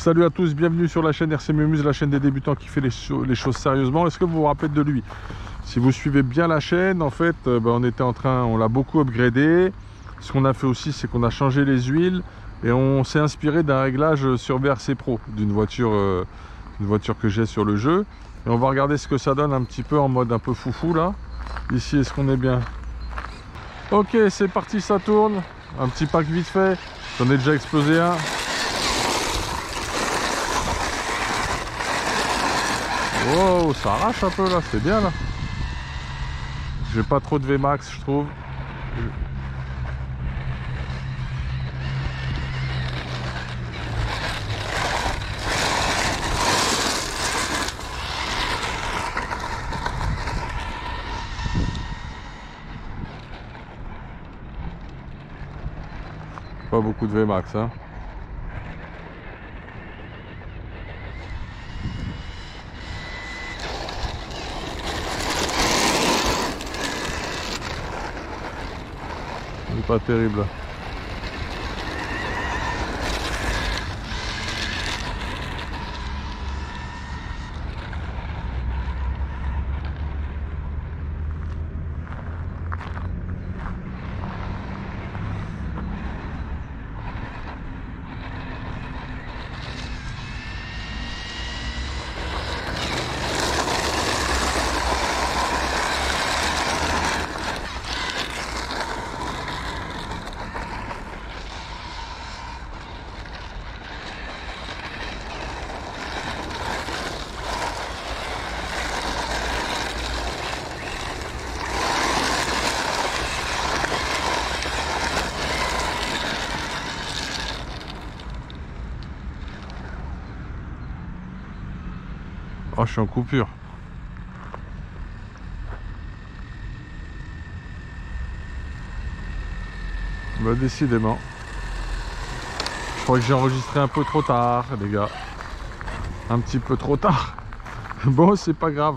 Salut à tous, bienvenue sur la chaîne RC Mumuse, la chaîne des débutants qui fait les choses sérieusement. Est-ce que vous vous rappelez de lui? Si vous suivez bien la chaîne, en fait, on l'a beaucoup upgradé. Ce qu'on a fait aussi, c'est qu'on a changé les huiles et on s'est inspiré d'un réglage sur VRC Pro, d'une voiture que j'ai sur le jeu. Et on va regarder ce que ça donne un petit peu en mode un peu foufou là. Ici, est-ce qu'on est bien? Ok, c'est parti, ça tourne. Un petit pack vite fait. J'en ai déjà explosé un. Wow, ça arrache un peu là, c'est bien là. J'ai pas trop de Vmax, je trouve. Pas beaucoup de Vmax, hein. C'est pas terrible. Oh, je suis en coupure. Bah, décidément. Je crois que j'ai enregistré un peu trop tard, les gars. Un petit peu trop tard. Bon, c'est pas grave.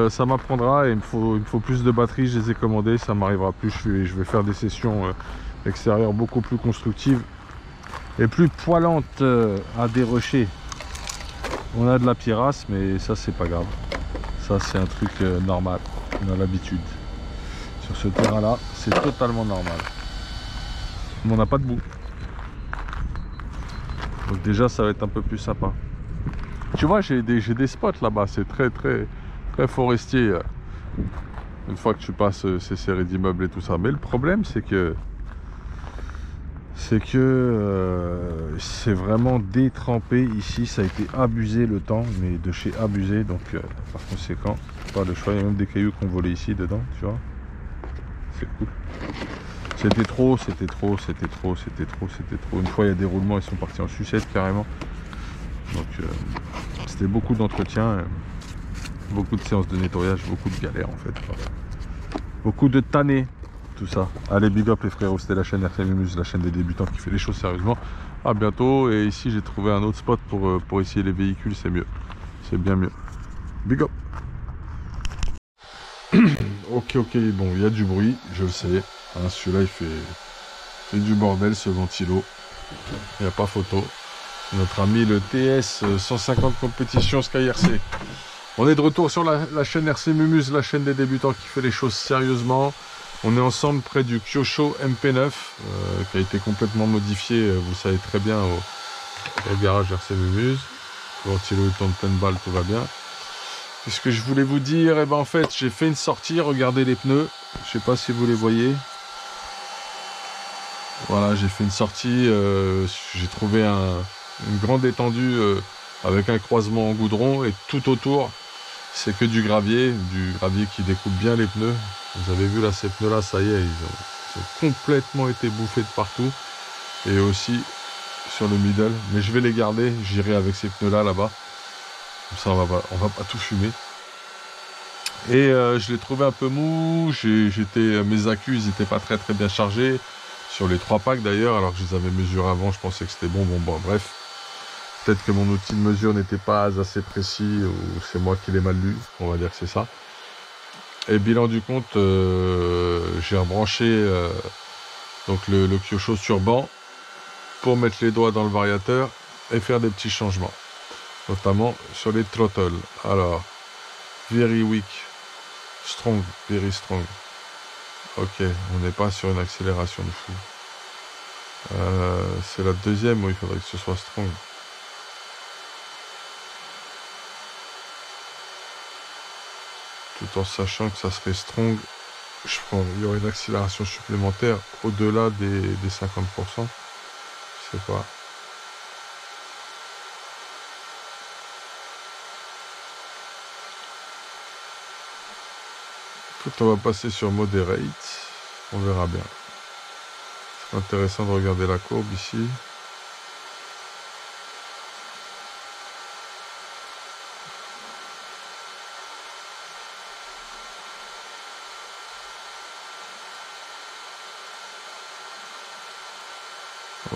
Ça m'apprendra et il me faut plus de batterie. Je les ai commandées, ça m'arrivera plus. Je vais faire des sessions extérieures beaucoup plus constructives et plus poilantes à dérocher. On a de la pierrasse, mais ça c'est pas grave. Ça c'est un truc normal. On a l'habitude. Sur ce terrain là, c'est totalement normal. Mais on n'a pas de boue. Donc déjà ça va être un peu plus sympa. Tu vois, j'ai des spots là-bas, c'est très forestier. Une fois que tu passes ces séries d'immeubles et tout ça. Mais le problème c'est que c'est vraiment détrempé ici, ça a été abusé le temps, mais de chez abusé, donc par conséquent, pas le choix. Il y a même des cailloux qui ont volé ici dedans, tu vois. C'est cool. C'était trop. Une fois il y a des roulements, ils sont partis en sucette carrément. Donc c'était beaucoup d'entretien, beaucoup de séances de nettoyage, beaucoup de galères en fait. Beaucoup de tannées. Tout ça. Allez, big up les frérots, c'était la chaîne RC Mumuse, la chaîne des débutants qui fait les choses sérieusement. À bientôt. Et ici j'ai trouvé un autre spot pour essayer les véhicules, c'est mieux. C'est bien mieux. Big up. Ok, bon, il y a du bruit, je le sais. Hein, celui-là il fait du bordel, ce ventilo. Il n'y a pas photo. Notre ami le TS 150 compétition Sky RC. On est de retour sur la chaîne RC Mumuse, la chaîne des débutants qui fait les choses sérieusement. On est ensemble près du Kyosho MP9 qui a été complètement modifié, vous savez très bien, au garage RC Mumuse. Le ventilo est en pleine balle, tout va bien. Qu'est-ce que je voulais vous dire? Eh ben en fait, j'ai fait une sortie, regardez les pneus. Je sais pas si vous les voyez. Voilà, j'ai fait une sortie, j'ai trouvé une grande étendue avec un croisement en goudron et tout autour, c'est que du gravier qui découpe bien les pneus. Vous avez vu là, ces pneus là, ça y est, ils ont complètement été bouffés de partout. Et aussi sur le middle, mais je vais les garder, j'irai avec ces pneus là là-bas. Comme ça on va pas tout fumer. Et je l'ai trouvé un peu mou, mes accus ils n'étaient pas très bien chargés. Sur les 3 packs d'ailleurs, alors que je les avais mesurés avant, je pensais que c'était bon, bref. Peut-être que mon outil de mesure n'était pas assez précis, ou c'est moi qui l'ai mal lu, on va dire que c'est ça. Et bilan du compte, j'ai rebranché donc le Kyosho sur banc pour mettre les doigts dans le variateur et faire des petits changements, notamment sur les throttles. Alors, very weak, strong, very strong. Ok, on n'est pas sur une accélération de fou. C'est la deuxième où il faudrait que ce soit strong. Tout en sachant que ça serait strong, il y aurait une accélération supplémentaire au-delà des 50%. Je sais pas. Écoute, on va passer sur moderate. On verra bien. C'est intéressant de regarder la courbe ici.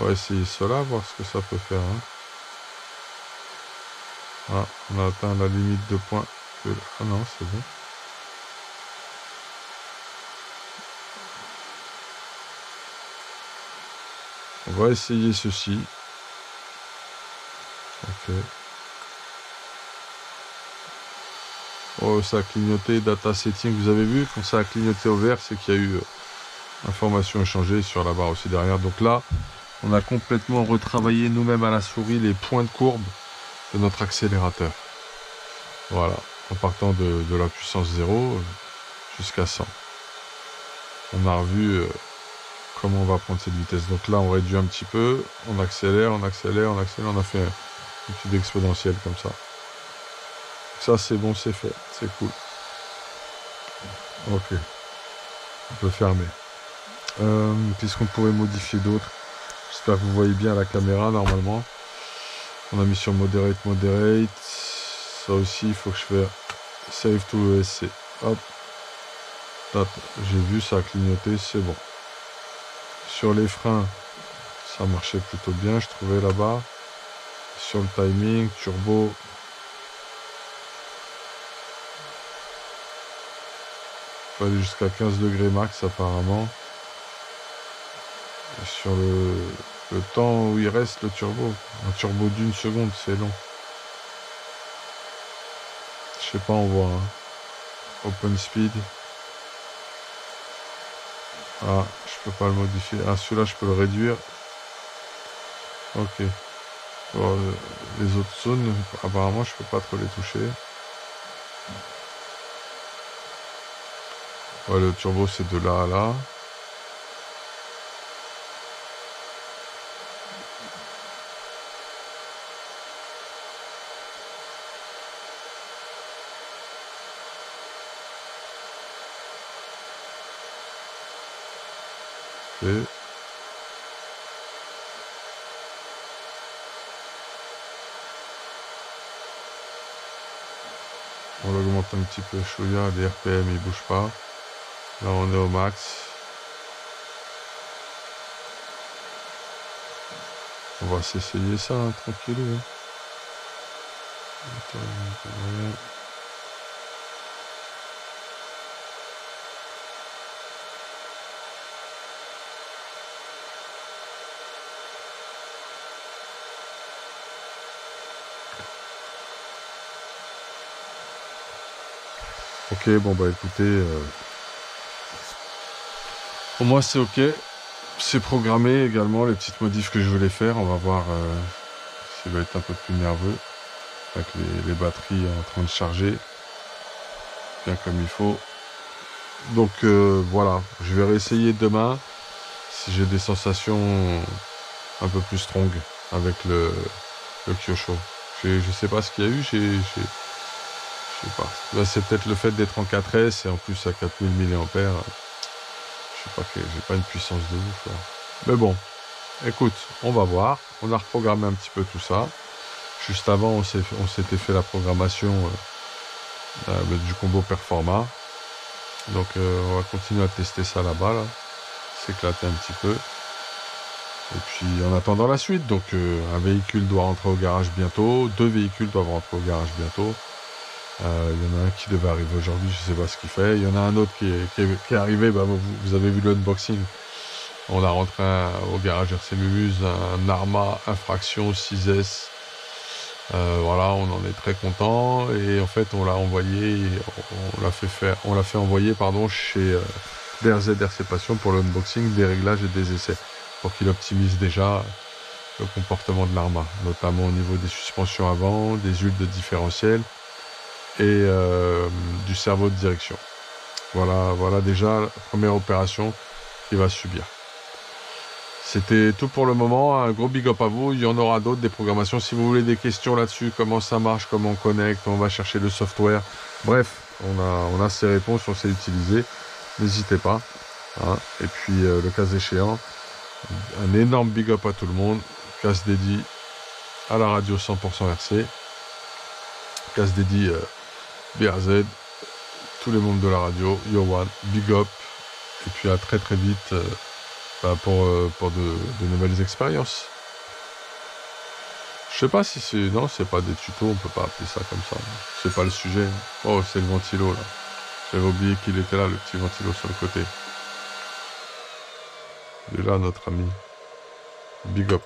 On va essayer cela, voir ce que ça peut faire. Hein. Ah, on a atteint la limite de points. Ah non, c'est bon. On va essayer ceci. Ok. Oh, ça a clignoté, data setting. Vous avez vu, quand ça a clignoté au vert, c'est qu'il y a eu information échangée sur la barre aussi derrière. Donc là, on a complètement retravaillé nous-mêmes à la souris les points de courbe de notre accélérateur. Voilà, en partant de la puissance 0 jusqu'à 100. On a revu comment on va prendre cette vitesse. Donc là, on réduit un petit peu, on accélère, on accélère, on accélère. On a fait une petite exponentielle comme ça. Ça, c'est bon, c'est fait. C'est cool. Ok. On peut fermer. Qu'est-ce qu'on pourrait modifier d'autre? J'espère que vous voyez bien la caméra, normalement. On a mis sur moderate. Ça aussi, il faut que je fasse save to ESC. Hop. J'ai vu, ça a clignoté, c'est bon. Sur les freins, ça marchait plutôt bien, je trouvais là-bas. Sur le timing, turbo. Il faut aller jusqu'à 15 degrés max apparemment. Et sur le temps où il reste le turbo. Un turbo d'1 seconde, c'est long. Je sais pas, on voit. Hein. Open speed. Ah, je peux pas le modifier. Ah, celui-là, je peux le réduire. Ok. Bon, les autres zones, apparemment, je peux pas trop les toucher. Ouais, le turbo, c'est de là à là. Et on augmente un petit peu chouïa, les RPM ils bougent pas. Là on est au max. On va s'essayer ça, hein, tranquillou. Hein. Ok, bon bah écoutez, pour moi c'est ok. C'est programmé également, les petites modifs que je voulais faire. On va voir s'il va être un peu plus nerveux. Avec les batteries en train de charger. Bien comme il faut. Donc voilà, je vais réessayer demain si j'ai des sensations un peu plus strong avec le Kyosho. Je sais pas ce qu'il y a eu, je sais pas. Là, c'est peut-être le fait d'être en 4S et en plus à 4000 mAh. Je sais pas que j'ai pas une puissance de ouf. Là. Mais bon, écoute, on va voir. On a reprogrammé un petit peu tout ça. Juste avant, on s'était fait la programmation du combo Performa. Donc on va continuer à tester ça là-bas. Là. S'éclater un petit peu. Et puis en attendant la suite, donc un véhicule doit rentrer au garage bientôt. 2 véhicules doivent rentrer au garage bientôt. Il y en a un qui devait arriver aujourd'hui, je ne sais pas ce qu'il fait. Il y en a un autre qui est arrivé, bah, vous avez vu l'unboxing. On a rentré au garage RC Mumuse un Arma Infraction 6S. Voilà, on en est très content et en fait on l'a envoyé, on l'a fait envoyer chez DRZ RC Passion pour l'unboxing, des réglages et des essais pour qu'il optimise déjà le comportement de l'Arma, notamment au niveau des suspensions avant, des huiles de différentiel et du cerveau de direction. Voilà déjà la première opération qu'il va subir. C'était tout pour le moment, un gros big up à vous, il y en aura d'autres, des programmations, si vous voulez des questions là-dessus, comment ça marche, comment on connecte, on va chercher le software, bref, on a ces réponses, on sait utiliser, n'hésitez pas, hein. Et puis le cas échéant, un énorme big up à tout le monde, casse dédié à la radio 100% RC, casse dédié BRZ, tous les membres de la radio, Yo One, big up, et puis à très très vite pour de nouvelles expériences. Je sais pas si c'est... Non, c'est pas des tutos, on peut pas appeler ça comme ça. C'est pas le sujet. Oh, c'est le ventilo, là. J'avais oublié qu'il était là, le petit ventilo sur le côté. Il est là, notre ami. Big up.